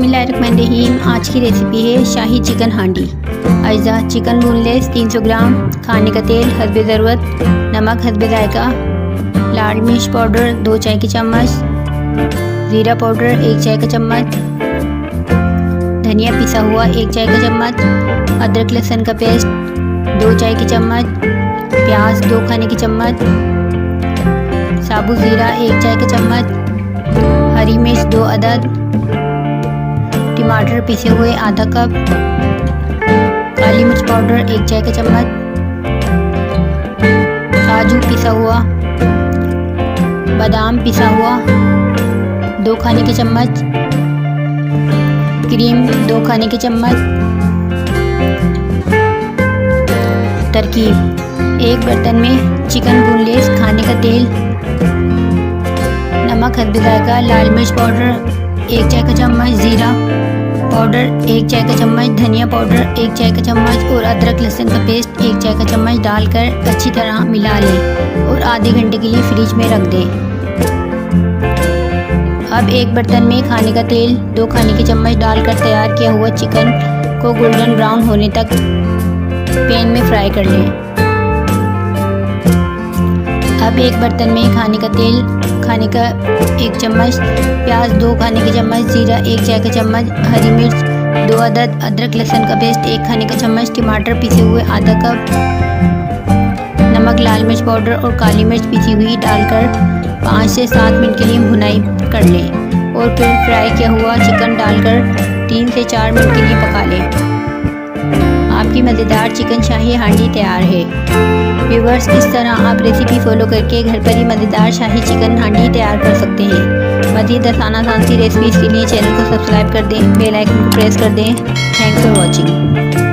बिस्मिल्लाहिर्रहमानिर्रहीम। आज की रेसिपी है शाही चिकन हांडी। अज्जा: चिकन बोनलेस 300 ग्राम, खाने का तेल हस्बे ज़रूरत, नमक हस्बे जायका, लाल मिर्च पाउडर 2 चाय की चम्मच, ज़ीरा पाउडर 1 चाय का चम्मच, धनिया पिसा हुआ 1 चाय का चम्मच, अदरक लहसुन का पेस्ट 2 चाय की चम्मच, प्याज 2 खाने की चम्मच, साबुत ज़ीरा 1 चाय का चम्मच, हरी मिर्च 2 अदद, टमाटर पिसे हुए आधा कप, काली मिर्च पाउडर 1 चाय का चम्मच, काजू पिसा हुआ, बादाम पिसा हुआ 2 खाने की चम्मच, क्रीम 2 खाने की चम्मच। तरकीब: एक बर्तन में चिकन बोनलेस, खाने का तेल, नमक हस्बे जायका, लाल मिर्च पाउडर 1 चाय का चम्मच, ज़ीरा पाउडर 1 चाय का चम्मच, धनिया पाउडर 1 चाय का चम्मच और अदरक लहसुन का पेस्ट 1 चाय का चम्मच डालकर अच्छी तरह मिला लें और आधे घंटे के लिए फ्रिज में रख दें। अब एक बर्तन में खाने का तेल 2 खाने की चम्मच डालकर तैयार किया हुआ चिकन को गोल्डन ब्राउन होने तक पैन में फ्राई कर लें। अब एक बर्तन में खाने का तेल, खाने का 1 चम्मच, प्याज 2 खाने की चम्मच, जीरा 1 चाय का चम्मच, हरी मिर्च 2 अदद, अदरक लहसुन का पेस्ट 1 खाने का चम्मच, टमाटर पिसे हुए आधा कप, नमक, लाल मिर्च पाउडर और काली मिर्च पिसी हुई डालकर 5 से 7 मिनट के लिए भुनाई कर लें और फिर फ्राई किया हुआ चिकन डालकर 3 से 4 मिनट के लिए पका लें। आपकी मज़ेदार चिकन शाही हांडी तैयार है। व्यूअर्स, इस तरह आप रेसिपी फॉलो करके घर पर ही मज़ेदार शाही चिकन हांडी तैयार कर सकते हैं। मज़ीद आसान सी रेसिपीज़ के लिए चैनल को सब्सक्राइब कर दें, बेल आइकन को प्रेस कर दें। Thanks for watching.